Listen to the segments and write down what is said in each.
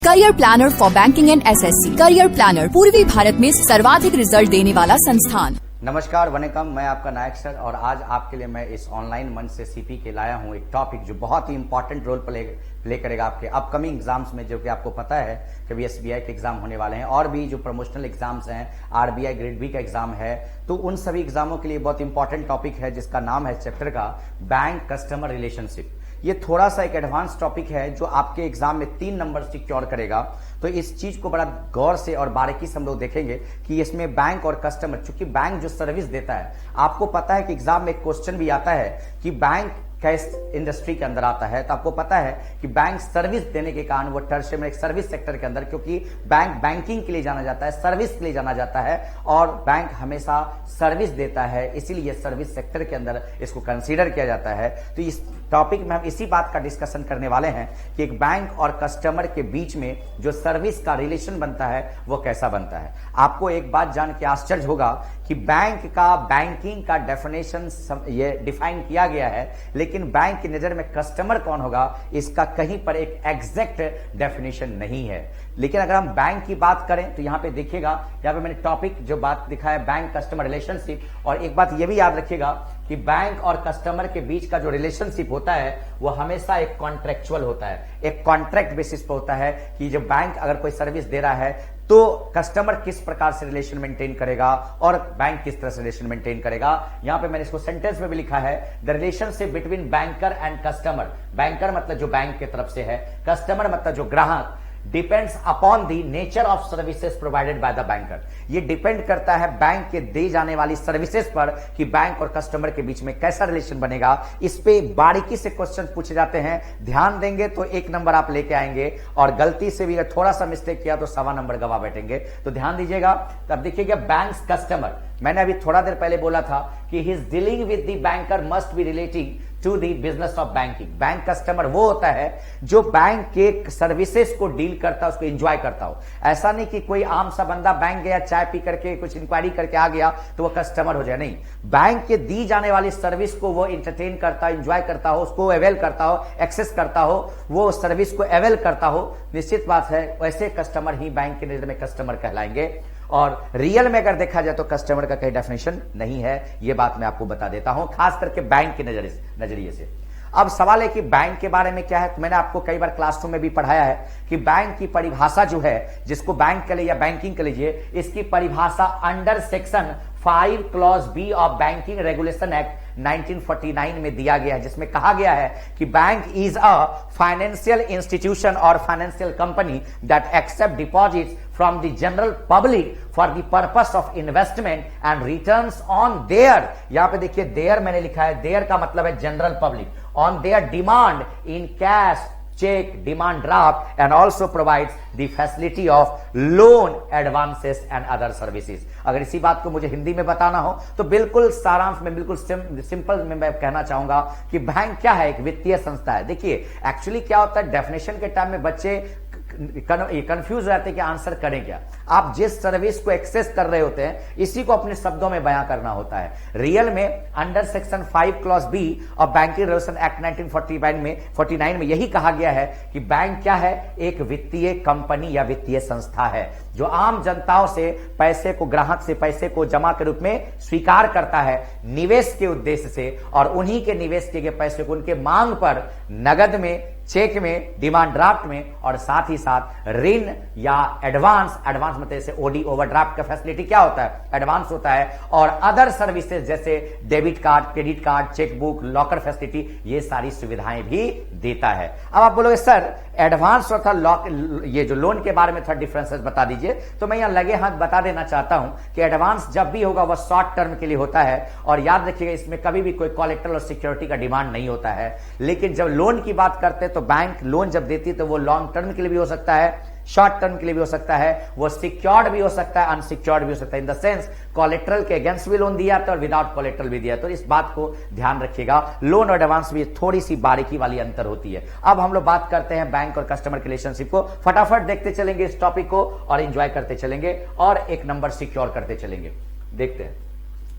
Career planner for banking and SSC. Career planner पूर्वी भारत में सर्वाधिक रिजल्ट देने वाला संस्थान। नमस्कार, वनकम, मैं आपका नायक सर और आज आपके लिए मैं इस ऑनलाइन मंच से सीपी के लाया हूं एक टॉपिक जो बहुत ही इंपॉर्टेंट रोल प्ले करेगा आपके अपकमिंग एग्जाम्स में, जो कि आपको पता है कि अभी एसबीआई के एग्जाम होने वाले हैं और भी जो प्रमोशनल एग्जाम्स हैं, आरबीआई ग्रेड बी का एग्जाम है, तो उन सभी एग्जामों के लिए बहुत इंपॉर्टेंट टॉपिक है जिसका नाम है चैप्टर का बैंक कस्टमर रिलेशनशिप। ये थोड़ा सा एक एडवांस टॉपिक है जो आपके एग्जाम में 3 नंबर सिक्योर करेगा। तो इस चीज को बड़ा गौर से और बारीकी से हम लोग देखेंगे कि इसमें बैंक और कस्टमर, चूंकि बैंक जो सर्विस देता है, आपको पता है कि एग्जाम में एक क्वेश्चन भी आता है कि बैंक कैश इंडस्ट्री के अंदर आता है, तो आपको पता है कि बैंक सर्विस देने के कारण वो टर्शियरी में एक सर्विस सेक्टर के अंदर, क्योंकि बैंक बैंकिंग के लिए जाना जाता है, सर्विस के लिए जाना जाता है और बैंक हमेशा सर्विस देता है, इसीलिए सर्विस सेक्टर के अंदर इसको कंसीडर किया जाता है। तो इस टॉपिक में हम इसी बात का डिस्कशन करने वाले हैं कि एक बैंक और कस्टमर के बीच में जो सर्विस का रिलेशन बनता है वो कैसा बनता है। आपको एक बात जान के आश्चर्य होगा कि बैंक का, बैंकिंग का डेफिनेशन ये डिफाइन किया गया है, लेकिन बैंक की नजर में कस्टमर कौन होगा इसका कहीं पर एक एग्जैक्ट डेफिनेशन नहीं है। लेकिन अगर हम बैंक की बात करें तो यहां पे देखिएगा, यहां पे मैंने टॉपिक जो बात लिखा है बैंक कस्टमर रिलेशनशिप, और एक बात यह भी याद रखिएगा कि बैंक और कस्टमर के बीच का जो रिलेशनशिप होता है वो हमेशा एक कॉन्ट्रेक्चुअल होता है, एक कॉन्ट्रैक्ट बेसिस पे होता है कि जो बैंक अगर कोई सर्विस दे रहा है तो कस्टमर किस प्रकार से रिलेशन मेंटेन करेगा और बैंक किस तरह से रिलेशन मेंटेन करेगा। यहां पे मैंने इसको सेंटेंस में भी लिखा है, the relationship between banker and customer. Banker मतलब जो बैंक की तरफ से है, कस्टमर मतलब जो ग्राहक, depends upon the nature of services provided by the banker. ये डिपेंड करता है बैंक के दी जाने वाली सर्विसेज पर कि बैंक और कस्टमर के बीच में कैसा रिलेशन बनेगा। इस पे बारीकी से क्वेश्चन पूछे जाते हैं, ध्यान देंगे तो 1 नंबर आप लेके आएंगे और गलती से भी अगर थोड़ा सा मिस्टेक किया तो 1.25 नंबर गवा बैठेंगे। तो ध्यान दीजिएगा। तब देखिएगा बैंक कस्टमर, मैंने अभी थोड़ा देर पहले बोला था कि he is dealing with the banker must be relating to the business of banking. Bank customer वो होता है जो बैंक के सर्विसेज को डील करता है, उसको एंजॉय करता हो। ऐसा नहीं कि कोई आम सा बंदा बैंक गया, चाय पी करके कुछ इंक्वायरी करके आ गया तो वो कस्टमर हो जाए, नहीं। बैंक के दी जाने वाली सर्विस को वो एंटरटेन करता हो, एंजॉय करता हो, उसको अवेल करता हो, एक्सेस करता हो, वो सर्विस को अवेल करता हो, निश्चित बात है वैसे कस्टमर ही बैंक के नजर में कस्टमर कहलाएंगे। और रियल में अगर देखा जाए तो कस्टमर का कहीं डेफिनेशन नहीं है, यह बात मैं आपको बता देता हूं, खास करके बैंक के नजरिए से। अब सवाल है कि बैंक के बारे में क्या है, तो मैंने आपको कई बार क्लासरूम में भी पढ़ाया है कि बैंक की परिभाषा जो है, जिसको बैंक कह लीजिए या बैंकिंग कह लीजिए, इसकी परिभाषा under section 5 clause B of banking regulation act 1949 में दिया गया है, जिसमें कहा गया है कि bank is a financial institution और financial company that accept deposits from the general public for the purpose of investment and returns on there. यहां पे देखिए देयर मैंने लिखा है, देयर का मतलब है general public, on their demand in cash, check, demand draft and also provides the facility of loan, advances and other services। अगर इसी बात को मुझे हिंदी में बताना हो तो बिल्कुल सारांश में, बिल्कुल सिंपल में मैं कहना चाहूंगा कि बैंक क्या है, एक वित्तीय संस्था है। देखिए एक्चुअली क्या होता है, डेफिनेशन के टाइम में बच्चे कंफ्यूज रहते हैं कि आंसर करें क्या। आप जिस सर्विस को एक्सेस कर रहे होते हैं इसी को अपने शब्दों में बयां करना होता है। रियल में under section 5 clause B of banking regulation act 1949 में यही कहा गया है कि बैंक क्या है, एक वित्तीय कंपनी या वित्तीय संस्था है जो आम जनताओं से पैसे को, ग्राहक से पैसे को जमा के रूप में स्वीकार करता है निवेश के उद्देश्य से, और उन्हीं के निवेश किए गए पैसे को उनके मांग पर नगद में, चेक में, डिमांड ड्राफ्ट में और साथ ही साथ ऋण या एडवांस मतलब जैसे ओडी ओवरड्राफ्ट का फैसिलिटी क्या होता है, एडवांस होता है, और अदर सर्विसेज जैसे debit card, credit card, chequebook, locker facility, ये सारी सुविधाएं भी देता है। अब आप बोलोगे सर एडवांस और था ये जो लोन के बारे में थोड़ा डिफरेंसेस बता दीजिए, तो मैं यहां लगे हाथ बता देना चाहता हूं कि एडवांस जब भी होगा वह शॉर्ट टर्म के लिए होता है, और याद रखिएगा इसमें कभी भी कोई कोलेक्टर और सिक्योरिटी का डिमांड नहीं होता है। लेकिन जब लोन की बात करते हैं तो बैंक लोन जब देती है तो वो लॉन्ग टर्म के लिए भी हो सकता है, शॉर्ट टर्म के लिए भी हो सकता है, वो सिक्योर्ड भी हो सकता है, अनसिक्योर्ड भी हो सकता है। इन द सेंस कोलेट्रल के अगेंस्ट भी लोन दिया था और विदाउट कोलेट्रल भी दिया, तो इस बात को ध्यान रखिएगा। लोन और एडवांस भी थोड़ी सी बारीकी वाली अंतर होती है। अब हम लोग बात करते हैं बैंक और कस्टमर के रिलेशनशिप को, फटाफट देखते चलेंगे इस टॉपिक को और एंजॉय करते चलेंगे और 1 नंबर सिक्योर करते चलेंगे। देखते हैं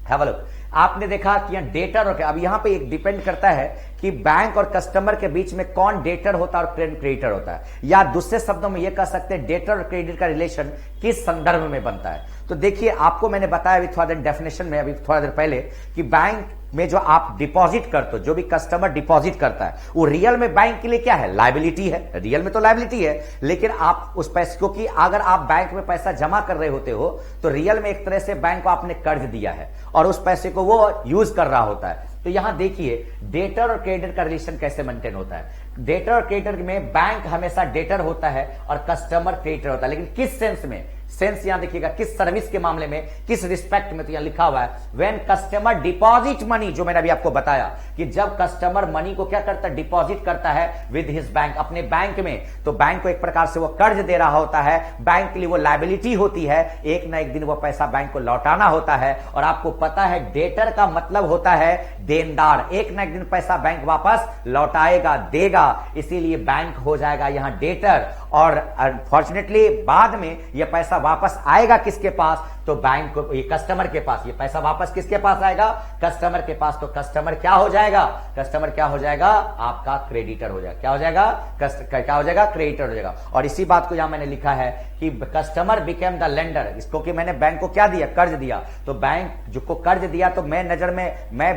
हैव अ लुक। आपने देखा कि यहाँ डेटर और अब यहाँ पे एक डिपेंड करता है कि बैंक और कस्टमर के बीच में कौन डेटर होता है और क्रेडिटर होता है, या दूसरे शब्दों में यह कह सकते हैं डेटर और क्रेडिट का रिलेशन किस संदर्भ में बनता है। तो देखिए, आपको मैंने बताया अभी थोड़ा देर डेफिनेशन में, अभी थोड़ा देर पहले, कि बैंक में जो आप डिपॉजिट करते हो, जो भी कस्टमर डिपॉजिट करता है, वो रियल में बैंक के लिए क्या है, लायबिलिटी है। रियल में तो लायबिलिटी है, लेकिन आप उस पैसे, क्योंकि अगर आप बैंक में पैसा जमा कर रहे होते हो तो रियल में एक तरह से बैंक को आपने कर्ज दिया है और उस पैसे को वो यूज कर रहा होता है। तो यहां देखिए डेटर और क्रेडिटर का रिलेशन कैसे मेंटेन होता है। डेटर और क्रेडिटर में बैंक हमेशा डेटर होता है और कस्टमर क्रेडिटर होता है, लेकिन किस सेंस में, सेंस यहां देखिएगा, किस सर्विस के मामले में, किस रिस्पेक्ट में। तो यहां लिखा हुआ है व्हेन कस्टमर डिपॉजिट मनी, जो मैंने अभी आपको बताया कि जब कस्टमर मनी को क्या करता है, डिपॉजिट करता है विद हिज बैंक, अपने बैंक में, तो बैंक को एक प्रकार से वो कर्ज दे रहा होता है, बैंक के लिए वो लायबिलिटी होती है, एक ना एक दिन वो पैसा बैंक को लौटाना होता है। और आपको पता है डेटर का मतलब होता है देनदार, एक ना एक दिन पैसा बैंक वापस लौटाएगा, देगा, इसीलिए बैंक हो जाएगा यहां डेटर। और अनफॉर्चुनेटली बाद में यह पैसा वापस आएगा किसके पास, तो बैंक को, ये कस्टमर के पास। ये पैसा वापस किसके पास आएगा, कस्टमर के पास। तो कस्टमर क्या हो जाएगा, कस्टमर क्या हो जाएगा, आपका क्रेडिटर हो जाएगा। क्या हो जाएगा, क्या हो जाएगा, क्रेडिटर हो जाएगा। और इसी बात को यहां मैंने लिखा है कि कस्टमर बिकेम द लेंडर, इसको कि मैंने बैंक को क्या दिया, कर्ज दिया, तो बैंक जो को कर्ज दिया, तो मैं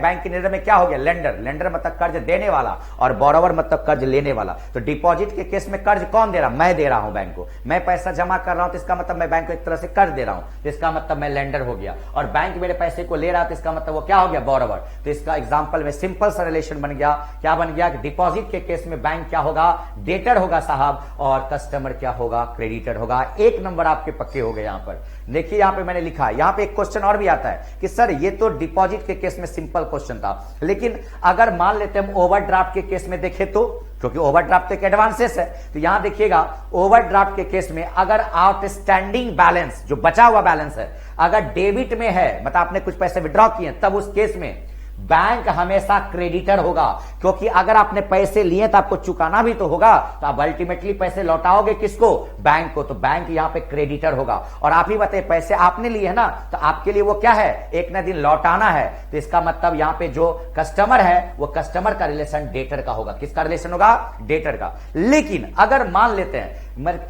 बैंक की नजर में क्या हो गया, लेंडर। लेंडर मतलब कर्ज देने वाला, और बोरोवर मतलब कर्ज लेने वाला। तो डिपॉजिट के केस में कर्ज कौन दे रहा, मैं दे रहा हूं बैंक को। मैं पैसा जमा कर रहा हूं तो इसका मतलब मैं बैंक को एक तरह से कर्ज दे रहा हूं, तो इसका मतलब मैं लेंडर हो गया। और बैंक मेरे पैसे को ले रहा है तो इसका मतलब वो क्या हो गया, बोरोवर। तो इसका एग्जांपल में सिंपल सा रिलेशन बन गया, क्या बन गया कि डिपॉजिट के केस में बैंक क्या होगा, डेटर होगा साहब, और कस्टमर क्या होगा, क्रेडिटर होगा। एक नंबर आपके पक्के हो गए। यहां पर देखिए, यहां पे मैंने लिखा, यहां पे एक क्वेश्चन और भी आता है कि सर ये तो डिपॉजिट के केस में सिंपल क्वेश्चन था, लेकिन अगर मान लेते हम ओवरड्राफ्ट के केस में देखें तो, क्योंकि ओवरड्राफ्ट एक एडवांसेस है, तो यहां देखिएगा ओवरड्राफ्ट के केस में अगर आउटस्टैंडिंग बैलेंस, जो बचा हुआ बैलेंस है, अगर डेबिट में है, मतलब आपने कुछ पैसे विड्रॉ किए, तब उस केस में बैंक हमेशा क्रेडिटर होगा, क्योंकि अगर आपने पैसे लिए तो आपको चुकाना भी तो होगा, तो आप अल्टीमेटली पैसे लौटाओगे किसको, बैंक को। तो बैंक यहां पे क्रेडिटर होगा। और आप ही बताइए, पैसे आपने लिए है ना, तो आपके लिए वो क्या है, एक ना दिन लौटाना है। तो इसका मतलब यहां पे जो कस्टमर है, वो कस्टमर का रिलेशन डेटर का होगा। किसका रिलेशन होगा, डेटर का। लेकिन अगर मान लेते हैं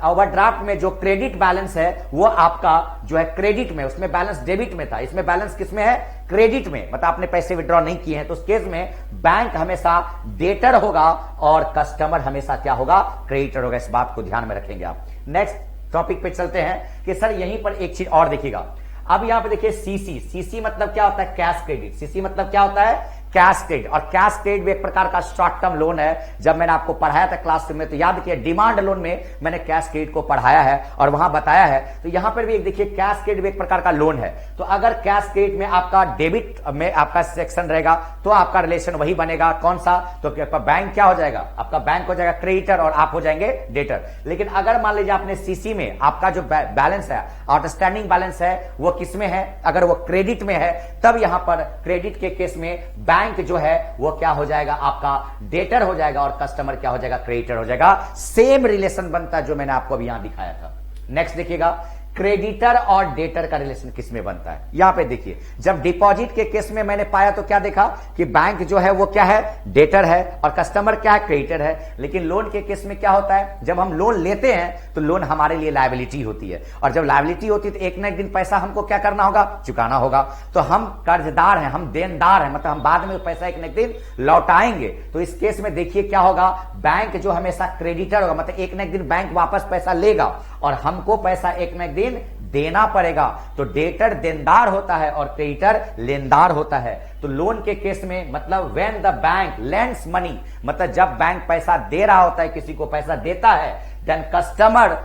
ओवरड्राफ्ट में जो क्रेडिट बैलेंस है वो आपका जो है क्रेडिट में, उसमें बैलेंस डेबिट में था, इसमें बैलेंस किसमें है, क्रेडिट में, मतलब आपने पैसे विड्रॉ नहीं किए हैं, तो उस केस में बैंक हमेशा डेटर होगा और कस्टमर हमेशा क्या होगा, क्रेडिटर होगा। इस बात को ध्यान में रखेंगे आप। नेक्स्ट टॉपिक पे चलते हैं कि सर यहीं पर एक चीज और देखिएगा। अब यहां पे देखिए सीसी, सीसी मतलब क्या होता है, कैश क्रेडिट। सीसी मतलब क्या होता है, कैश क्रेडिट। और कैश क्रेडिट भी एक प्रकार का शॉर्ट टर्म लोन है। जब मैंने आपको पढ़ाया था क्लास में, तो याद किया डिमांड लोन में मैंने कैश क्रेडिट को पढ़ाया है और वहां बताया है। तो यहां पर भी एक देखिए, कैश क्रेडिट भी एक प्रकार का लोन है। तो अगर कैश क्रेडिट में आपका डेबिट में आपका सेक्शन रहेगा तो आपका रिलेशन वही बनेगा, कौन सा, तो आपका बैंक क्या हो जाएगा, आपका बैंक हो जाएगा क्रेडिटर और आप हो जाएंगे डेटर। लेकिन अगर मान लीजिए आपने सीसी में आपका जो बैलेंस है, आउटस्टैंडिंग बैलेंस है, वो किसमें है, अगर वो क्रेडिट में है, तब यहां पर क्रेडिट के केस में बैंक जो है वो क्या हो जाएगा, आपका डेटर हो जाएगा और कस्टमर क्या हो जाएगा, क्रेडिटर हो जाएगा। सेम रिलेशन बनता है जो मैंने आपको अभी यहां दिखाया था। नेक्स्ट देखिएगा, क्रेडिटर और डेटर का रिलेशन किसमें बनता है। यहां पे देखिए, जब डिपॉजिट के केस में मैंने पाया तो क्या देखा कि बैंक जो है वो क्या है, डेटर है, और कस्टमर क्या है, क्रेडिटर है। लेकिन लोन के केस में क्या होता है, जब हम लोन लेते हैं तो लोन हमारे लिए लायबिलिटी होती है, और जब लायबिलिटी होती है तो एक ना एक दिन पैसा हमको क्या करना होगा, चुकाना होगा। तो हम कर्जदार हैं, हम देनदार हैं, मतलब हम बाद में पैसा एक ना एक दिन लौटाएंगे। तो इस केस में देखिए क्या होगा, बैंक जो हमेशा क्रेडिटर होगा, मतलब एक ना एक दिन बैंक वापस पैसा लेगा और हमको पैसा एक ना एक दिन देना पड़ेगा। तो डेटर देनदार होता है और क्रेडिटर लेनदार होता है। तो लोन के केस में मतलब when the bank lends money, मतलब जब बैंक पैसा दे रहा होता है, किसी को पैसा देता है, देन कस्टमर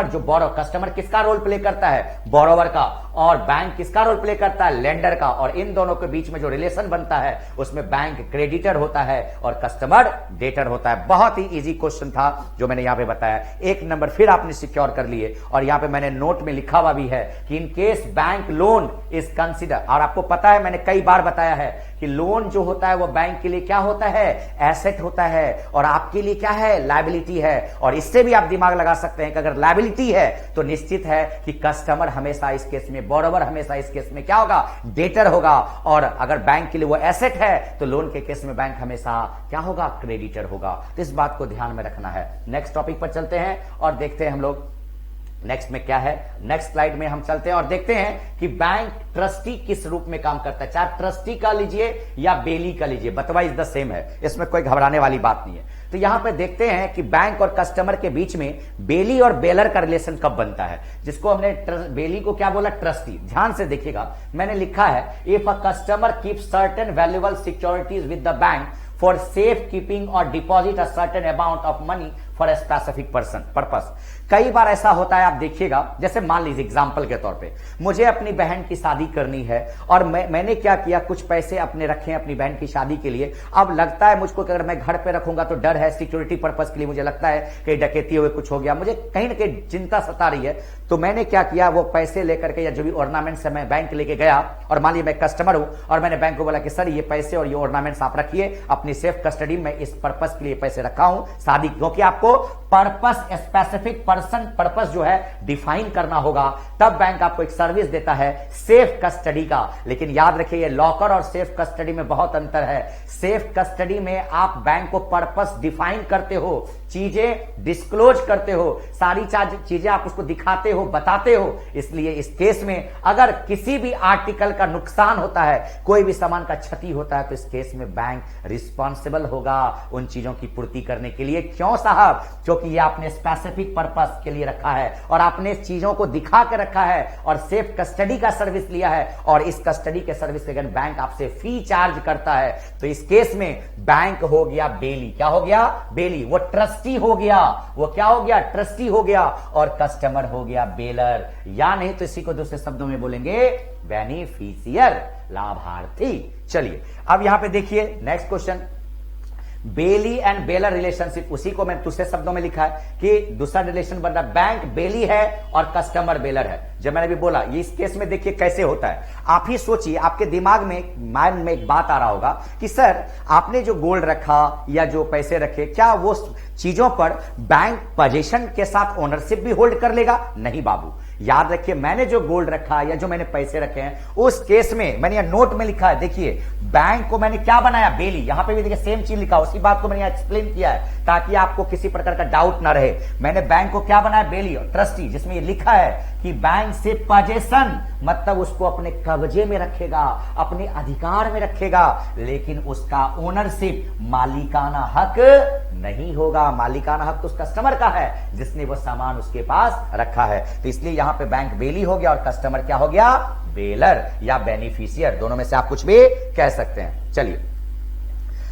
जो बोरो, कस्टमर किसका रोल प्ले करता है, बोरोवर का, और बैंक किसका रोल प्ले करता है, लेंडर का। और इन दोनों के बीच में जो रिलेशन बनता है उसमें बैंक क्रेडिटर होता है और कस्टमर डेटर होता है। बहुत ही इजी क्वेश्चन था जो मैंने यहां पे बताया। एक नंबर फिर आपने सिक्योर कर लिए। और यहां पे मैंने नोट में लिखा हुआ भी है कि in case bank loan is consider, और आपको पता है मैंने कई बार बताया है कि लोन जो होता है वो बैंक के लिए क्या होता है, एसेट होता है, और आपके लिए क्या है, लायबिलिटी है। और इससे भी आप दिमाग लगा सकते हैं कि अगर लायबिलिटी है तो निश्चित है कि कस्टमर हमेशा इस केस में, बोरोवर हमेशा इस केस में क्या होगा, डेटर होगा। और अगर बैंक के लिए वो एसेट है तो लोन के केस में बैंक हमेशा क्या होगा, क्रेडिटर होगा। तो इस बात को ध्यान में रखना है। नेक्स्ट टॉपिक पर चलते हैं और देखते हैं हम लोग नेक्स्ट में क्या है। नेक्स्ट स्लाइड में हम चलते हैं और देखते हैं कि बैंक ट्रस्टी किस रूप में काम करता है, चाहे ट्रस्टी का लीजिए या बेली का लीजिए, बतवाइज द सेम है, इसमें कोई घबराने वाली बात नहीं है। तो यहां पे देखते हैं कि बैंक और कस्टमर के बीच में बेली और बेलर का रिलेशन कब बनता है, जिसको हमने बेली को क्या बोला, ट्रस्टी। ध्यान से देखिएगा, मैंने लिखा है if a customer keep certain valuable securities with the bank for safe keeping और deposit a certain amount of money for a specific purpose. कई बार ऐसा होता है, आप देखिएगा, जैसे मान लीजिए एग्जांपल के तौर पे मुझे अपनी बहन की शादी करनी है और मैंने क्या किया, कुछ पैसे अपने रखे हैं अपनी बहन की शादी के लिए। अब लगता है मुझको कि अगर मैं घर पे रखूंगा तो डर है, सिक्योरिटी पर्पस के लिए मुझे लगता है कि डकैती हुए कुछ हो गया, मुझे कहीं ना कहीं चिंता सता रही है। तो मैंने क्या किया, वो पैसे लेकर के या जो भी ऑर्नामेंट्स है मैं बैंक लेके गया, और मान लीजिए मैं कस्टमर हूं और मैंने बैंक को बोला कि सर ये पैसे और ये ऑर्नामेंट्स आप रखिए अपनी सेफ कस्टडी में, इस पर्पस के लिए पैसे रखा हूं शादी, क्योंकि आपको पर्पस, स्पेसिफिक पर्सन पर्पस जो है डिफाइन करना होगा, तब बैंक आपको एक सर्विस देता है सेफ कस्टडी का। लेकिन याद रखिए ये लॉकर और सेफ कस्टडी में बहुत अंतर है। सेफ कस्टडी में आप बैंक को पर्पस डिफाइन करते हो, चीजें डिस्क्लोज करते हो, सारी चीजें आप उसको दिखाते हो, बताते हो। इसलिए इस केस में अगर किसी भी आर्टिकल का नुकसान होता है, कोई भी सामान का क्षति होता है, तो इस केस में बैंक रिस्पॉन्सिबल होगा उन चीजों की पूर्ति करने के लिए। क्यों साहब, क्योंकि ये आपने स्पेसिफिक पर्पस के लिए रखा है और आपने चीजों को दिखा के रखा है और सेफ कस्टडी का सर्विस लिया है, और इस कस्टडी के सर्विस के अगर बैंक आपसे फी चार्ज करता है तो इस केस में बैंक हो गया बेली। क्या हो गया, बेली। वो ट्रस्टी हो गया, वो क्या हो गया, ट्रस्टी हो गया, और कस्टमर हो गया बेलर, या नहीं तो इसी को दूसरे शब्दों में बोलेंगे बेनिफिशियर, लाभार्थी। चलिए अब यहां पे देखिए next question, bailee and bailor relationship, उसी को मैं दूसरे शब्दों में लिखा है कि दूसरा रिलेशन बन रहा है, बैंक बेली है और कस्टमर बेलर है। जब मैंने भी बोला ये इस केस में देखिए कैसे होता है, आप ही सोचिए, आपके दिमाग में माइंड में एक बात आ रहा होगा कि सर आपने जो गोल्ड रखा या जो पैसे रखे, क्या वो चीजों पर बैंक पोजीशन के साथ ओनरशिप भी होल्ड कर लेगा? नहीं बाबू, याद रखिए मैंने जो गोल्ड रखा या जो मैंने पैसे रखे हैं उस केस में मैंने यहां नोट में लिखा है, देखिए बैंक को मैंने क्या बनाया, बेली। यहां पे भी देखिए सेम चीज लिखा, उसी बात को मैंने यहां एक्सप्लेन किया है ताकि आपको किसी प्रकार का डाउट ना रहे। मैंने बैंक को क्या बनाया, बेली और ट्रस्टी, जिसमें ये लिखा है कि बैंक से पोजीशन मतलब उसको अपने कब्जे में रखेगा, अपने अधिकार में रखेगा, लेकिन उसका ओनरशिप, मालिकाना हक नहीं होगा। मालिकाना हक तो उस कस्टमर का है जिसने वो सामान उसके पास रखा है। तो इसलिए यहां पे बैंक बेली हो गया और कस्टमर क्या हो गया, बेलर या बेनिफिशियर, दोनों में से आप कुछ भी कह सकते हैं। चलिए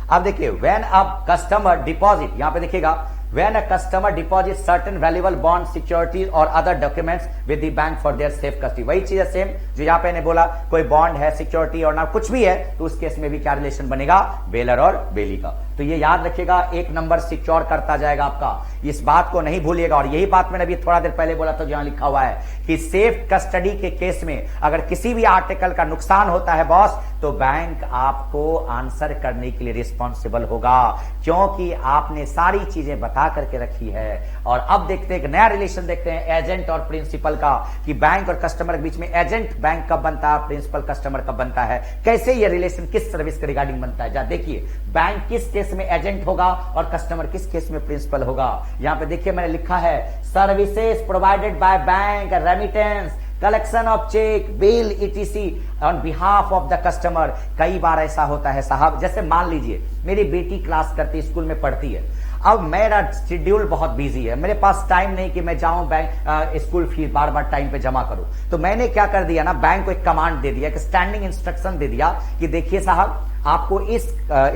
अब देखिए, व्हेन अ कस्टमर डिपॉजिट, यहां पे देखिएगा, when a customer deposits certain valuable bond securities or other documents with the bank for their safe custody, वही चीज है सेम जो यहां पे ने बोला, कोई बॉन्ड है, सिक्योरिटी और ना कुछ भी है, तो उस केस में भी क्या रिलेशन बनेगा, बेलर और बेली का। तो ये याद रखिएगा, एक नंबर सिक्योर करता जाएगा आपका, इस बात को नहीं भूलिएगा। और यही बात मैंने अभी थोड़ा देर पहले बोला था, जहां लिखा हुआ है कि सेफ कस्टडी के केस में अगर किसी भी आर्टिकल का नुकसान होता है बॉस, तो बैंक आपको आंसर करने के लिए रिस्पॉन्सिबल होगा, क्योंकि आपने सारी चीजें बता करके रखी है। और अब देखते हैं एक नया रिलेशन, देखते हैं एजेंट और प्रिंसिपल का, कि बैंक और कस्टमर के बीच में एजेंट बैंक कब बनता है, प्रिंसिपल कस्टमर कब बनता है, कैसे ये रिलेशन किस सर्विस के रिगार्डिंग बनता है। जा देखिए, बैंक किस केस में एजेंट होगा और कस्टमर किस केस में प्रिंसिपल होगा। यहां पे देखिए मैंने लिखा है, services provided by bank, remittance, collection of cheque, bill, ETC on behalf of the customer. कई बार ऐसा होता है साहब, जैसे मान लीजिए मेरी बेटी क्लास करती, स्कूल में पढ़ती है, अब मेरा शेड्यूल बहुत बिजी है, मेरे पास टाइम नहीं कि मैं जाऊं बैंक स्कूल फीस बार बार टाइम पे जमा करूं। तो मैंने क्या कर दिया ना, बैंक को एक कमांड दे दिया, एक स्टैंडिंग इंस्ट्रक्शन दे दिया कि देखिए साहब, आपको इस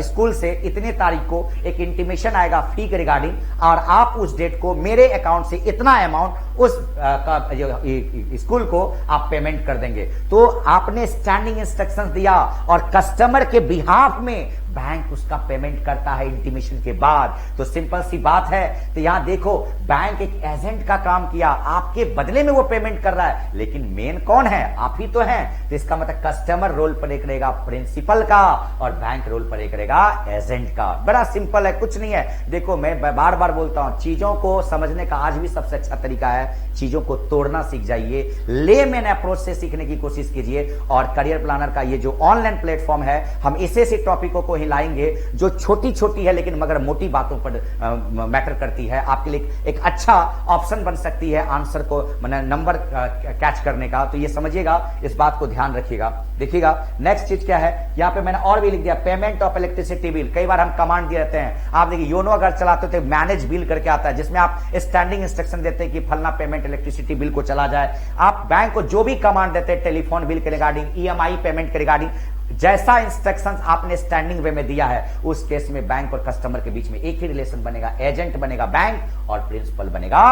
स्कूल से इतने तारीख को एक इंटीमेशन आएगा फी के रिगार्डिंग, और आप उस डेट को मेरे अकाउंट से इतना अमाउंट उस स्कूल को आप पेमेंट कर देंगे। तो आपने स्टैंडिंग इंस्ट्रक्शंस दिया और कस्टमर के बिहाफ में बैंक उसका पेमेंट करता है इंटीमेशन के बाद। तो सिंपल सी बात है, तो यहां देखो बैंक एक एजेंट का काम किया, आपके बदले में वो पेमेंट कर रहा है, लेकिन मेन कौन है? आप ही तो हैं। तो इसका मतलब कस्टमर रोल प्ले करेगा प्रिंसिपल का और बैंक रोल प्ले करेगा एजेंट का। बड़ा सिंपल है, कुछ नहीं है। देखो मैं बार बार बोलता हूं, चीजों को समझने का आज भी सबसे अच्छा तरीका है चीजों को तोड़ना सीख जाइए, लेमैन अप्रोच से सीखने की कोशिश कीजिए। और करियर प्लानर का ये जो ऑनलाइन प्लेटफॉर्म है, हम ऐसे टॉपिकों को ही लाएंगे जो छोटी छोटी है लेकिन मगर मोटी बातों पर मैटर करती है। आपके लिए एक अच्छा ऑप्शन बन सकती है आंसर को नंबर कैच करने का। तो ये समझिएगा, इस बात को ध्यान रखिएगा। देखिएगा नेक्स्ट चीज क्या है, यहां पे मैंने और भी लिख दिया पेमेंट ऑफ इलेक्ट्रिसिटी बिल। कई बार हम कमांड दिए रहते हैं, आप देखिए योनो अगर चलाते थे मैनेज बिल करके आता है, जिसमें आप स्टैंडिंग इंस्ट्रक्शन देते हैं कि फलना पेमेंट इलेक्ट्रिसिटी बिल को चला जाए। आप बैंक को जो भी कमांड देते हैं टेलीफोन बिल के रिगार्डिंग, ईएमआई पेमेंट के रिगार्डिंग, जैसा इंस्ट्रक्शंस आपने स्टैंडिंग वे में दिया है, उस केस में बैंक और कस्टमर के बीच में एक ही रिलेशन बनेगा, एजेंट बनेगा बैंक और प्रिंसिपल बनेगा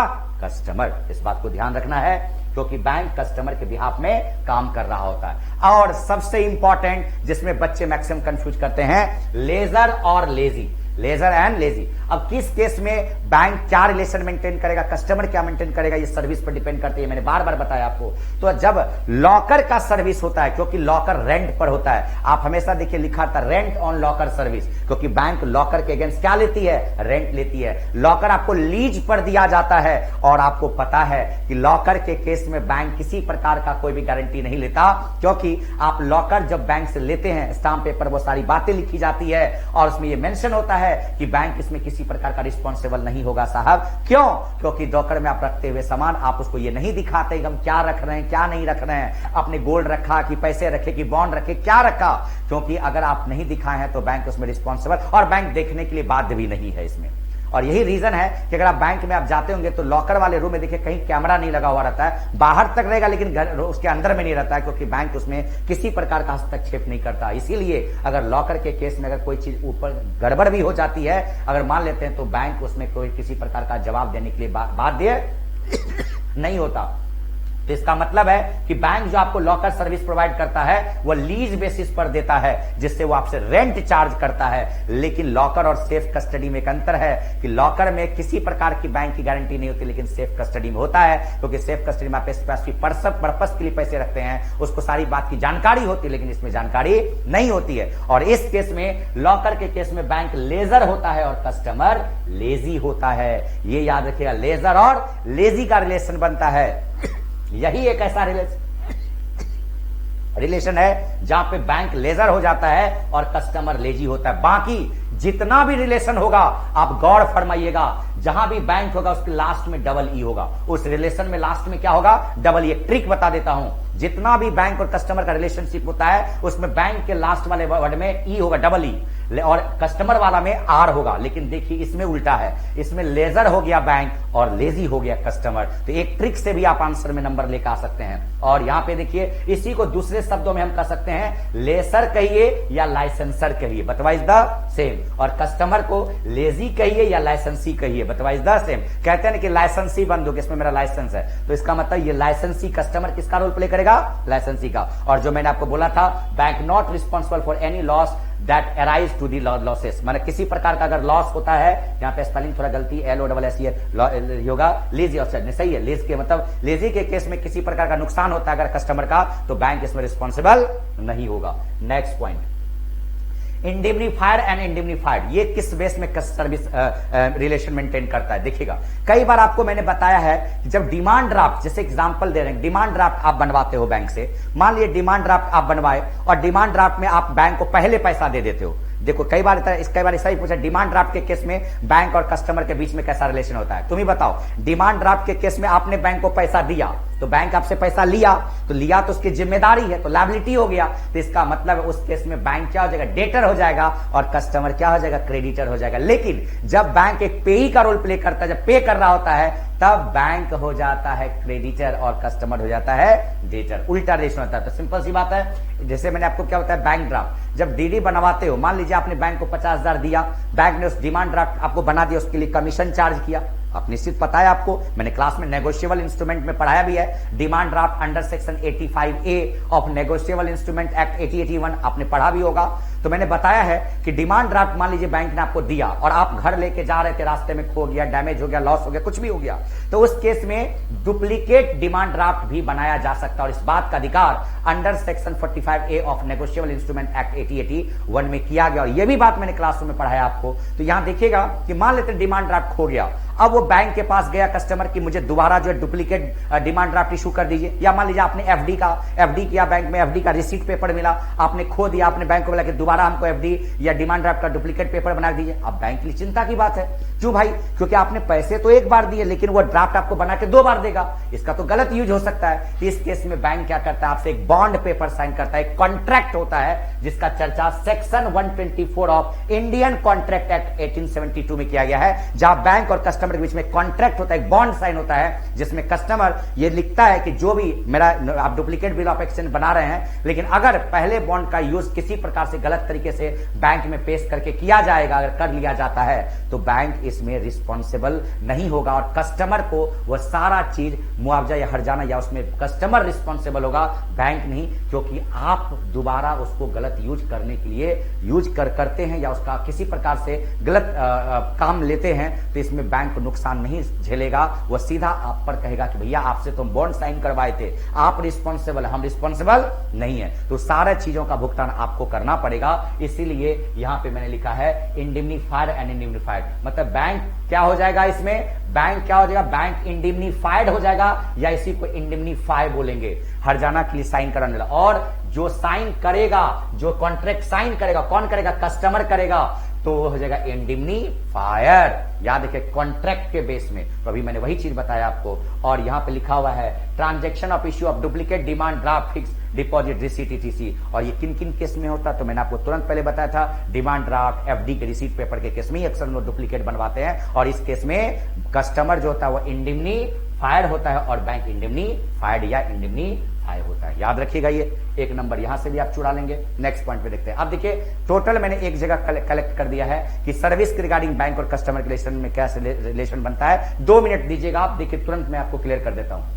कस्टमर। इस बात को ध्यान रखना है क्योंकि बैंक कस्टमर के बिहाफ में काम कर रहा होता है। और सबसे इंपॉर्टेंट जिसमें बच्चे मैक्सिमम कंफ्यूज करते हैं, लेजर और लेजी, लेजर एंड लेजी। अब किस केस में बैंक क्या रिलेशन मेंटेन करेगा, कस्टमर क्या मेंटेन करेगा, ये सर्विस पर डिपेंड करती है। मैंने बार बार बताया आपको। तो जब लॉकर का सर्विस होता है, क्योंकि लॉकर रेंट पर होता है, आप हमेशा देखिए लिखा था रेंट ऑन लॉकर सर्विस, क्योंकि बैंक लॉकर के अगेंस्ट क्या लेती है? रेंट लेती है। लॉकर आपको लीज पर दिया जाता है और आपको पता है कि लॉकर के केस में बैंक किसी प्रकार का कोई भी गारंटी नहीं लेता, क्योंकि आप लॉकर जब बैंक से लेते हैं, स्टाम्प पेपर वो सारी बातें लिखी जाती है और उसमें ये मेंशन होता है कि बैंक इसमें किसी प्रकार का रिस्पॉन्सिबल नहीं होगा साहब। क्यों? क्योंकि लॉकर में आप रखते हुए सामान आप उसको ये नहीं दिखाते कि हम क्या रख रहे हैं क्या नहीं रख रहे हैं, आपने गोल्ड रखा कि पैसे रखे कि बॉन्ड रखे, क्या रखा, क्योंकि अगर आप नहीं दिखाए हैं तो बैंक उसमें रिस्पॉन्सिबल, और बैंक देखने के लिए बाध्य भी नहीं है इसमें। और यही रीजन है कि अगर आप बैंक में आप जाते होंगे तो लॉकर वाले रूम में देखिए कहीं कैमरा नहीं लगा हुआ रहता है, बाहर तक रहेगा लेकिन घर उसके अंदर में नहीं रहता है, क्योंकि बैंक उसमें किसी प्रकार का हस्तक्षेप नहीं करता। इसीलिए अगर लॉकर के केस में अगर कोई चीज ऊपर गड़बड़ भी हो जाती है, अगर मान लेते हैं, तो बैंक उसमें कोई किसी प्रकार का जवाब देने के लिए बाध्य नहीं होता। तो इसका मतलब है कि बैंक जो आपको लॉकर सर्विस प्रोवाइड करता है वो लीज बेसिस पर देता है, जिससे वो आपसे रेंट चार्ज करता है। लेकिन लॉकर और सेफ कस्टडी में एक अंतर है कि लॉकर में किसी प्रकार की बैंक की गारंटी नहीं होती, लेकिन सेफ कस्टडी में होता है, क्योंकि सेफ कस्टडी में आप स्पेसिफिक पर्पस के लिए पैसे रखते हैं, उसको सारी बात की जानकारी होती है, लेकिन इसमें जानकारी नहीं होती है। और इस केस में लॉकर के केस में बैंक लेजर होता है और कस्टमर लेजी होता है। ये याद रखिएगा, लेजर और लेजी का रिलेशन बनता है। यही एक ऐसा रिलेशन है जहां पे बैंक लेजर हो जाता है और कस्टमर लेजी होता है। बाकी जितना भी रिलेशन होगा आप गौर फरमाइएगा, जहां भी बैंक होगा उसके लास्ट में डबल ई होगा, उस रिलेशन में लास्ट में क्या होगा? Double E. एक ट्रिक बता देता हूं, जितना भी बैंक और कस्टमर का रिलेशनशिप होता है उसमें बैंक के लास्ट वाले वर्ड में ई होगा, डबल ई, और कस्टमर वाला में आर होगा। लेकिन देखिए इसमें उल्टा है, इसमें लेजर हो गया बैंक और लेजी हो गया कस्टमर। तो एक ट्रिक से भी आप आंसर में नंबर लेकर आ सकते हैं। और यहां पे देखिए इसी को दूसरे शब्दों में हम कह सकते हैं लेसर कहिए या लाइसेंसर कहिए, बटवाइज द सेम। और कस्टमर को लेजी कहिए या लाइसेंसी कहिए, बटवाइज द सेम। कहते हैं कि लाइसेंसी बंद हो गया, इसमें मेरा लाइसेंस है, तो इसका मतलब ये लाइसेंसी कस्टमर किसका रोल प्ले करेगा? लाइसेंसी का। और जो मैंने आपको बोला था, bank not responsible for any loss that arise to the losses, माने किसी प्रकार का अगर लॉस होता है, यहाँ पे स्पेलिंग थोड़ा गलती, LOSS होगा, लेजी और सही है। लेज के मतलब लेजी के केस में किसी प्रकार का नुकसान होता है अगर कस्टमर का, तो बैंक इसमें रिस्पॉन्सिबल नहीं होगा। नेक्स्ट पॉइंट, इंडिमनीफायर एंड इंडिमनीफाइड, ये किस बेस में सर्विस रिलेशन मेंटेन करता है? देखिएगा कई बार आपको मैंने बताया है कि जब डिमांड ड्राफ्ट, जैसे एग्जांपल दे रहे हैं, डिमांड ड्राफ्ट आप बनवाते हो बैंक से, मान लीजिए डिमांड ड्राफ्ट आप बनवाए और डिमांड ड्राफ्ट में आप बैंक को पहले पैसा दे देते हो। देखो कई बार ऐसा ही पूछा, डिमांड ड्राफ्ट के केस में बैंक और कस्टमर के बीच में कैसा रिलेशन होता है? तुम ही बताओ। डिमांड ड्राफ्ट के केस में आपने बैंक को पैसा दिया तो बैंक आपसे पैसा लिया, तो लिया तो उसकी जिम्मेदारी है, तो लायबिलिटी हो गया। तो इसका मतलब उस केस में बैंक क्या हो जाएगा? डेटर हो जाएगा और कस्टमर क्या हो जाएगा? क्रेडिटर हो जाएगा। लेकिन जब बैंक एक पेई का रोल प्ले करता है, जब पे कर रहा होता है, तब बैंक हो जाता है क्रेडिटर और कस्टमर हो जाता है डेटर, उल्टा रिलेशन होता है। तो सिंपल सी बात है, जैसे मैंने आपको क्या बताया, बैंक ड्राफ्ट जब डीडी बनवाते हो, मान लीजिए आपने बैंक को 50,000 दिया, बैंक ने उस डिमांड ड्राफ्ट आपको बना दिया, उसके लिए कमीशन चार्ज किया। आप निश्चित पता है आपको, मैंने क्लास में नेगोशिएबल इंस्ट्रूमेंट में पढ़ाया भी है, demand draft under section 85A of negotiable instrument act 8081 आपने पढ़ा भी होगा। तो मैंने बताया है कि डिमांड ड्राफ्ट मान लीजिए बैंक ने आपको दिया और आप घर लेके जा रहे थे, रास्ते में खो गया, डैमेज हो गया, लॉस हो गया, कुछ भी हो गया, तो उस केस में डुप्लीकेट डिमांड ड्राफ्ट भी बनाया जा सकता है। और इस बात का अधिकार under section 45A of negotiable instrument act 1881 में किया गया। और यह भी बात मैंने क्लासरूम में पढ़ाया आपको। तो यहां देखिएगा कि मान लेते डिमांड ड्राफ्ट खो गया, अब वो बैंक के पास गया कस्टमर की मुझे दोबारा जो है डुप्लीकेट डिमांड ड्राफ्ट इशू कर दीजिए, या मान लीजिए आपने एफडी किया, बैंक में एफडी का रिसीट पेपर मिला, आपने खो दिया, आपने बैंक को बोला कि दोबारा हमको एफडी या डिमांड ड्राफ्ट का डुप्लीकेट पेपर बना दीजिए। अब बैंक के लिए चिंता की बात है, क्यों भाई? क्योंकि आपने पैसे तो एक बार दिए लेकिन वो ड्राफ्ट आपको बना के 2 बार देगा, इसका तो गलत यूज हो सकता है। इस केस में बैंक क्या करता है, आपसे एक बॉन्ड पेपर साइन करता है, एक कॉन्ट्रैक्ट होता है जिसका चर्चा section 124 of Indian contract act 1872 में किया गया है, जहां बैंक और कस्टमर के बीच में कॉन्ट्रैक्ट होता है, एक बॉन्ड साइन होता है, जिसमें कस्टमर ये लिखता है कि जो भी मेरा आप डुप्लीकेट बिल ऑफ एक्सचेंज बना रहे हैं, लेकिन अगर पहले बॉन्ड का यूज किसी प्रकार से गलत तरीके से बैंक में पेश करके किया जाएगा, अगर कर लिया जाता है, तो बैंक इसमें रिस्पॉन्सिबल नहीं होगा और कस्टमर को वह सारा चीज मुआवजा या हर्जाना या उसमें कस्टमर रिस्पॉन्सिबल होगा, बैंक नहीं, क्योंकि आप दोबारा उसको गलत यूज करने के लिए यूज करते हैं या उसका किसी प्रकार से गलत काम लेते हैं, तो इसमें बैंक को नुकसान नहीं झेलेगा। वह सीधा आप पर कहेगा कि भैया आपसे तो बॉन्ड साइन करवाए थे, आप रिस्पॉन्सिबल, हम रिस्पॉन्सिबल नहीं है। तो सारे चीजों का भुगतान आपको करना पड़ेगा। इसीलिए यहां पे मैंने लिखा है इंडिम्निफाइड एंड इंडिम्निफाइड, मतलब बैंक क्या हो जाएगा, इसमें बैंक क्या हो जाएगा, बैंक इंडिम्निफाइड हो जाएगा या इसी को इंडिम्निफाई बोलेंगे, हर्जाना के लिए साइन कराने वाला। और जो साइन करेगा, जो कॉन्ट्रैक्ट साइन करेगा, कौन करेगा, कस्टमर करेगा, तो वो हो जाएगा इंडिम्निफायर। याद रखिए कॉन्ट्रैक्ट के बेस में, तो अभी मैंने वही चीज बताया आपको। और यहां पे लिखा हुआ है transaction of issue of duplicate demand draft fix deposit receipt etc। और ये किन किन केस में होता है, तो मैंने आपको तुरंत पहले बताया था, डिमांड ड्राफ्ट एफडी के रिसीट पेपर के केस में ही अक्सर लोग डुप्लीकेट बनवाते हैं। और इस केस में कस्टमर जो होता है वो इंडिम्निफाइड होता है और बैंक इंडिम्निफाइड या इंडिम्निफाई होता है। याद रखिएगा, ये एक नंबर यहां से भी आप चुरा लेंगे। नेक्स्ट पॉइंट पे देखते हैं। अब देखिए टोटल मैंने एक जगह कलेक्ट कर दिया है कि सर्विस के रिगार्डिंग बैंक और कस्टमर के रिलेशन में क्या रिलेशन बनता है। 2 मिनट दीजिएगा आप, देखिए तुरंत मैं आपको क्लियर कर देता हूं।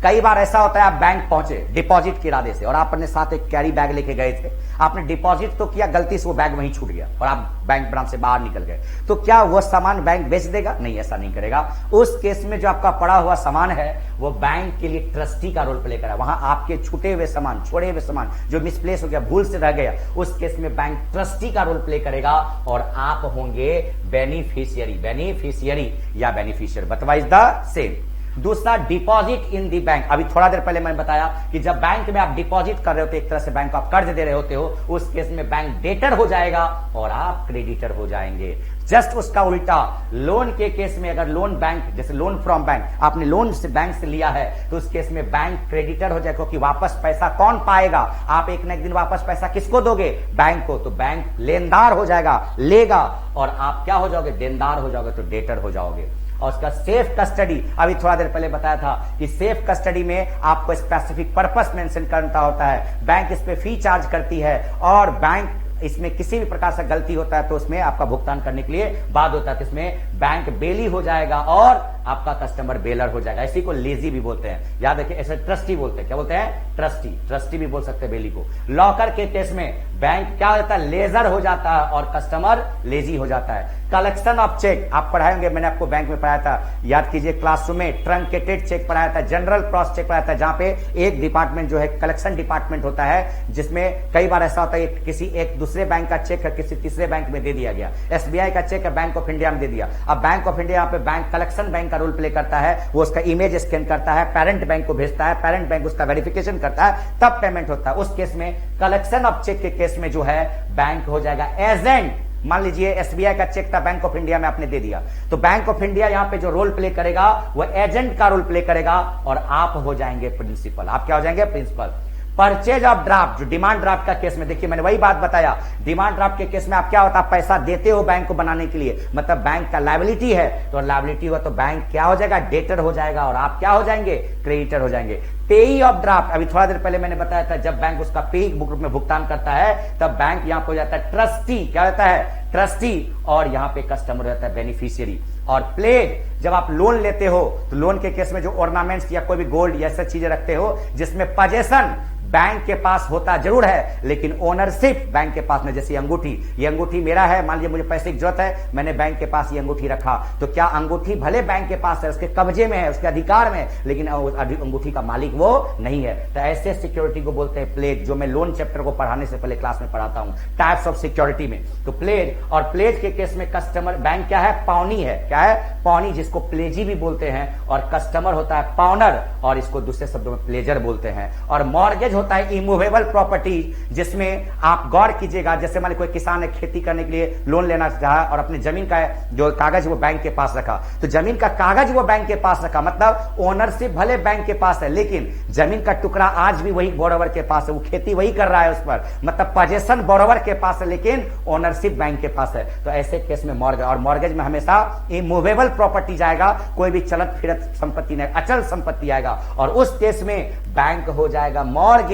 कई बार ऐसा होता है आप बैंक पहुंचे डिपॉजिट के इरादे से और आप अपने साथ एक कैरी बैग लेके गए थे, आपने डिपॉजिट तो किया, गलती से वो बैग वहीं छूट गया और आप बैंक ब्रांच से बाहर निकल गए, तो क्या वो सामान बैंक बेच देगा? नहीं, ऐसा नहीं करेगा। उस केस में जो आपका पड़ा हुआ सामान है वो बैंक के लिए ट्रस्टी का रोल प्ले करा। वहां आपके छूटे हुए सामान, छोड़े हुए सामान जो मिसप्लेस हो गया, भूल से रह गया, उस केस में बैंक ट्रस्टी का रोल प्ले करेगा और आप होंगे बेनिफिशियरी या बेनिफिशियर। बटवाइज द सेम। दूसरा डिपॉजिट इन दी बैंक। अभी थोड़ा देर पहले मैंने बताया कि जब बैंक में आप डिपॉजिट कर रहे होते, एक तरह से बैंक को आप कर्ज दे रहे होते हो, उस केस में बैंक डेटर हो जाएगा और आप क्रेडिटर हो जाएंगे। जस्ट उसका उल्टा लोन के केस में, अगर लोन बैंक, जैसे लोन फ्रॉम बैंक, आपने लोन से बैंक से लिया है, तो उस केस में बैंक क्रेडिटर हो जाएगा, क्योंकि वापस पैसा कौन पाएगा? आप एक न एक दिन वापस पैसा किसको दोगे? बैंक को। तो बैंक लेनदार हो जाएगा, लेगा, और आप क्या हो जाओगे? देनदार हो जाओगे, तो डेटर हो जाओगे। और उसका सेफ कस्टडी, अभी थोड़ा देर पहले बताया था कि सेफ कस्टडी में आपको स्पेसिफिक पर्पस मेंशन करना होता है, बैंक इस पे फी चार्ज करती है और बैंक इसमें किसी भी प्रकार से गलती होता है तो उसमें आपका भुगतान करने के लिए बाद होता है, तो इसमें बैंक बेली हो जाएगा और आपका कस्टमर बेलर हो जाएगा। इसी को लेजी भी बोलते हैं, याद रखिए। ऐसे ट्रस्टी बोलते हैं, क्या बोलते हैं? ट्रस्टी भी बोल सकते हैं बेली को। लॉकर के केस में बैंक क्या होता है? लेजर हो जाता है और कस्टमर लेजी हो जाता है। कलेक्शन ऑफ चेक आप पढ़ाए होंगे, मैंने आपको बैंक में पढ़ाया था, याद कीजिए क्लासरूम में। ट्रंकेटेड चेक पढ़ाया था, जनरल क्रॉस चेक पढ़ाया था, जहां पे एक डिपार्टमेंट जो है कलेक्शन डिपार्टमेंट होता है, जिसमें कई बार ऐसा होता है किसी एक दूसरे बैंक का चेक है किसी तीसरे बैंक में दे दिया गया। एसबीआई का चेक है बैंक ऑफ इंडिया में दे दिया। अब बैंक ऑफ इंडिया यहाँ पे बैंक कलेक्शन बैंक का रोल प्ले करता है, वो उसका इमेज स्कैन करता है, पेरेंट बैंक को भेजता है, पेरेंट बैंक उसका वेरिफिकेशन करता है, तब पेमेंट होता है। उस केस में कलेक्शन ऑफ चेक के केस में जो है बैंक हो जाएगा एजेंट। मान लीजिए एसबीआई का चेक था, बैंक ऑफ इंडिया में आपने दे दिया, तो बैंक ऑफ इंडिया यहां पे जो रोल प्ले करेगा वो एजेंट का रोल प्ले करेगा और आप हो जाएंगे प्रिंसिपल। आप क्या हो जाएंगे? प्रिंसिपल। परचेज ऑफ ड्राफ्ट, जो डिमांड ड्राफ्ट का केस में, देखिए मैंने वही बात बताया, डिमांड ड्राफ्ट के केस में आप क्या होता है? पैसा देते हो बैंक को बनाने के लिए, मतलब बैंक का लायबिलिटी है, तो लायबिलिटी हुआ तो बैंक क्या हो जाएगा? डेटर हो जाएगा और आप क्या हो जाएंगे? क्रेडिटर हो जाएंगे। पेई ऑफ ड्राफ्ट, अभी थोड़ा देर पहले मैंने बताया था, जब बैंक उसका पेई बुक में भुगतान करता है तब बैंक यहां पर हो जाता है ट्रस्टी। क्या होता है? ट्रस्टी। और यहां पे कस्टमर रहता है बेनिफिशियरी। और प्लेज, जब आप लोन लेते हो तो लोन के केस में जो ऑर्नामेंट्स या कोई भी गोल्ड या ऐसी चीजें रखते हो जिसमें पोजेशन बैंक के पास होता जरूर है, लेकिन ओनरशिप बैंक के पास में। जैसे अंगूठी, ये अंगूठी मेरा है, मान लीजिए मुझे पैसे की जरूरत है, मैंने बैंक के पास ये अंगूठी रखा, तो क्या अंगूठी भले बैंक के पास है, उसके कब्जे में है, उसके अधिकार में, लेकिन अंगूठी का मालिक वो नहीं है। तो ऐसे सिक्योरिटी को बोलते हैं प्लेज, जो मैं लोन चैप्टर को पढ़ाने से पहले क्लास में पढ़ाता हूं, टाइप्स ऑफ सिक्योरिटी में। तो प्लेज, और प्लेज के केस में कस्टमर, बैंक क्या है, पावनी है, क्या है, पावनी, जिसको प्लेजी भी बोलते हैं, और कस्टमर होता है पावनर, और इसको दूसरे शब्दों में प्लेजर बोलते हैं। और मॉर्गेज होता है इमूवेबल प्रॉपर्टी, जिसमें आप गौर कीजिएगा, जैसे मान कोई किसान है, खेती करने के लिए लोन लेना चाहा और अपने जमीन का जो कागज वो बैंक के पास रखा, तो जमीन का कागज वो बैंक के पास रखा, मतलब ओनरशिप भले बैंक के पास है, लेकिन जमीन का टुकड़ा आज भी वही बोरोवर के पास है, वो खेती वही कर रहा है उस पर, मतलब पोजेशन बोरोवर के पास है, लेकिन ओनरशिप बैंक के पास है। तो ऐसे केस में मॉर्गेज, और मॉर्गेज में हमेशा इमूवेबल प्रॉपर्टी जाएगा, कोई भी चलत फिरत संपत्ति नहीं, अचल संपत्ति आएगा, और उस केस में बैंक हो जाएगा मॉर्गेजी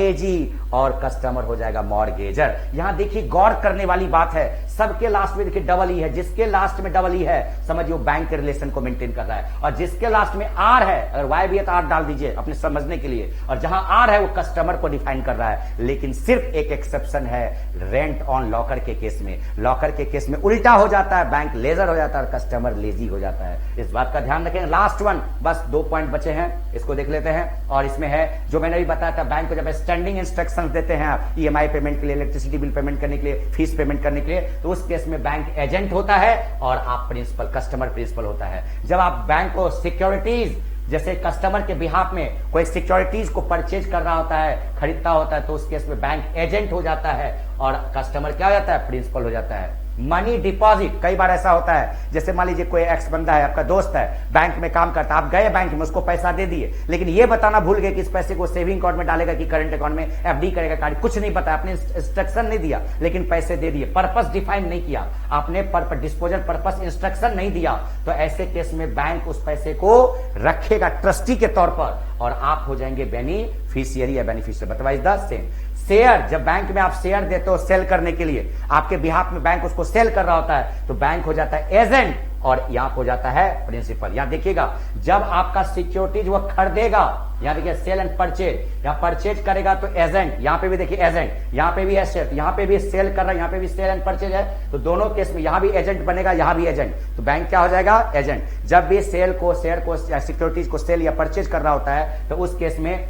और कस्टमर हो जाएगा मॉर्गेजर। यहां देखिए गौर करने वाली बात है, सबके लास्ट में देखिए डबल ई है, जिसके लास्ट में डबल ई है समझिए वो बैंक के रिलेशन को मेंटेन कर रहा है, और जिसके लास्ट में आर है, अगर वाई भी है तो आर डाल दीजिए अपने समझने के लिए, और जहां आर है वो कस्टमर को डिफाइन कर रहा है। लेकिन सिर्फ एक एक्सेप्शन है, रेंट ऑन लॉकर के केस में। लॉकर के केस में उल्टा हो जाता है, बैंक लेजर हो जाता है और कस्टमर लेजी हो जाता है। इस बात का ध्यान रखें। लास्ट वन, बस 2 पॉइंट बचे हैं, इसको देख लेते हैं। और इसमें है जो मैंने अभी बताया था, बैंक को जब स्टैंडिंग इंस्ट्रक्शंस देते हैं आप ईएमआई पेमेंट के लिए, इलेक्ट्रिसिटी बिल पेमेंट करने के लिए, फीस पेमेंट करने के लिए, तो उस केस में बैंक एजेंट होता है और आप प्रिंसिपल, कस्टमर प्रिंसिपल होता है। जब आप बैंक को सिक्योरिटीज, जैसे कस्टमर के बिहाफ में कोई सिक्योरिटीज को परचेज कर रहा होता है, खरीदता होता है, तो उस केस में बैंक एजेंट हो जाता है और कस्टमर क्या हो जाता है, प्रिंसिपल हो जाता है। मनी डिपॉजिट, कई बार ऐसा होता है, जैसे मान लीजिए कोई एक्स बंदा है, आपका दोस्त है, बैंक में काम करता है, आप गए बैंक में, उसको पैसा दे दिए, लेकिन ये बताना भूल गए कि इस पैसे को सेविंग अकाउंट में डालेगा कि करंट अकाउंट में, एफडी करेगा, कुछ नहीं बताया, आपने इंस्ट्रक्शन नहीं दिया, लेकिन पैसे दे दिए, पर्पस डिफाइन नहीं किया आपने, डिस्पोजल पर्पस इंस्ट्रक्शन नहीं दिया, तो ऐसे केस में बैंक उस पैसे को रखेगा ट्रस्टी के तौर पर और आप हो जाएंगे बेनिफिशियरी या बेनिफिशियरी। बताइए द सेम। शेयर, जब बैंक में आप शेयर देते हो सेल करने के लिए, आपके बिहाफ में बैंक उसको सेल कर रहा होता है, तो बैंक हो जाता है एजेंट और यहां हो जाता है प्रिंसिपल। यहां देखिएगा, जब आपका सिक्योरिटीज वो खरीदेगा, यहां देखिए सेल एंड परचेज, यहां परचेज करेगा तो एजेंट, यहां पे भी देखिए एजेंट, यहां पे भी एसेट, यहां पे भी सेल कर रहा है, यहां पे भी सेल एंड परचेज है, तो दोनों केस में यहां भी एजेंट बनेगा, यहां भी एजेंट, तो बैंक क्या हो जाएगा, एजेंट। जब भी सेल को, शेयर को या सिक्योरिटीज को सेल या परचेज कर रहा होता है, तो उस केस में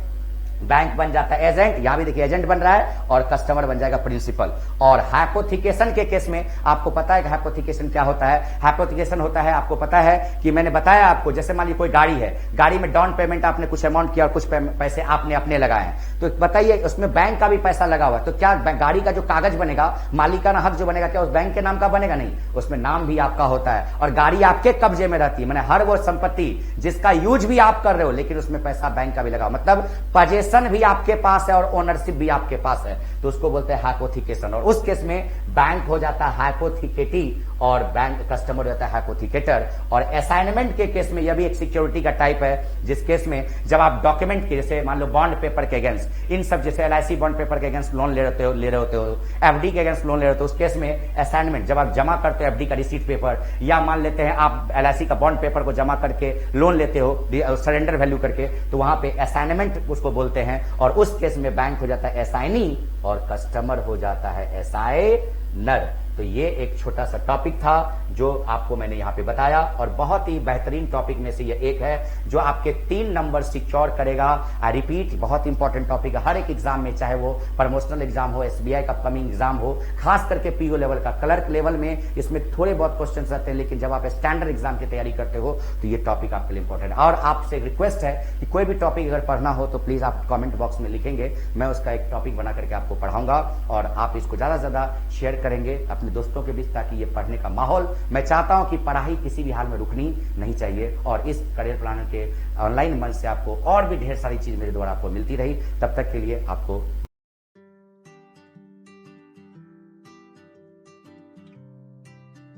बैंक बन जाता है एजेंट, यहां भी देखिए एजेंट बन रहा है, और कस्टमर बन जाएगा प्रिंसिपल। और हाइपोथिकेशन के केस में आपको पता है कि हाइपोथिकेशन क्या होता है। हाइपोथिकेशन होता है, आपको पता है कि मैंने बताया आपको, जैसे मान लीजिए कोई गाड़ी है, गाड़ी में डाउन पेमेंट आपने कुछ अमाउंट किया और कुछ पैसे आपने अपने लगाए हैं, तो बताइए उसमें बैंक का भी पैसा लगा हुआ है, तो क्या गाड़ी का जो कागज बनेगा, मालिकाना हक जो बनेगा, क्या उस बैंक के नाम का बनेगा? नहीं, उसमें नाम भी आपका होता है, और गाड़ी आपके कब्जे में रहती है, मैंने हर वो संपत्ति जिसका यूज भी आप कर रहे हो, लेकिन उसमें पैसा बैंक का भी लगा, मतलब पोजेशन भी आपके पास है और ओनरशिप भी आपके पास है, तो उसको बोलते हैं हाइपोथिकेशन। और उस केस में बैंक हो जाता है हाइपोथिकेटी और बैंक कस्टमर हो जाता है हाइपोथिकेटर। और असाइनमेंट के केस में यह भी एक सिक्योरिटी का टाइप है, जिस केस में जब आप डॉक्यूमेंट के, जैसे मान लो बॉन्ड पेपर के अगेंस्ट, इन सब जैसे एलआईसी बॉन्ड पेपर के अगेंस्ट लोन ले रहे होते हो, एफडी के अगेंस्ट लोन ले रहे होते हो, उस केस में असाइनमेंट, जब आप जमा करते हो एफडी का रिसीट पेपर, या मान लेते हैं आप एलआईसी का बॉन्ड पेपर को जमा करके लोन लेते हो सरेंडर वैल्यू करके, तो वहां पे असाइनमेंट उसको बोलते हैं, और उस केस में बैंक हो जाता है एसाइनी और कस्टमर हो जाता है एसाइनर। तो ये एक छोटा सा टॉपिक था जो आपको मैंने यहाँ पे बताया, और बहुत ही बेहतरीन टॉपिक में से ये एक है जो आपके 3 नंबर सिक्योर करेगा। आई रिपीट, बहुत इंपॉर्टेंट टॉपिक है हर एक एग्जाम में, चाहे वो प्रमोशनल एग्जाम हो, एसबीआई का अपकमिंग एग्जाम हो, खास करके पीओ लेवल का, क्लर्क लेवल में इसमें थोड़े बहुत क्वेश्चन रहते हैं, लेकिन जब आप स्टैंडर्ड एग्जाम की तैयारी करते हो तो ये टॉपिक आपके लिए इंपॉर्टेंट है। और आपसे रिक्वेस्ट है कि कोई भी टॉपिक अगर पढ़ना हो तो प्लीज आप कॉमेंट बॉक्स में लिखेंगे, मैं उसका एक टॉपिक बना करके आपको पढ़ाऊंगा, और आप इसको ज्यादा से ज्यादा शेयर करेंगे अपने दोस्तों के बीच, ताकि ये पढ़ने का माहौल, मैं चाहता हूं कि पढ़ाई किसी भी हाल में रुकनी नहीं चाहिए, और इस करियर प्लानर के ऑनलाइन मंच से आपको और भी ढेर सारी चीज मेरे द्वारा आपको मिलती रही। तब तक के लिए आपको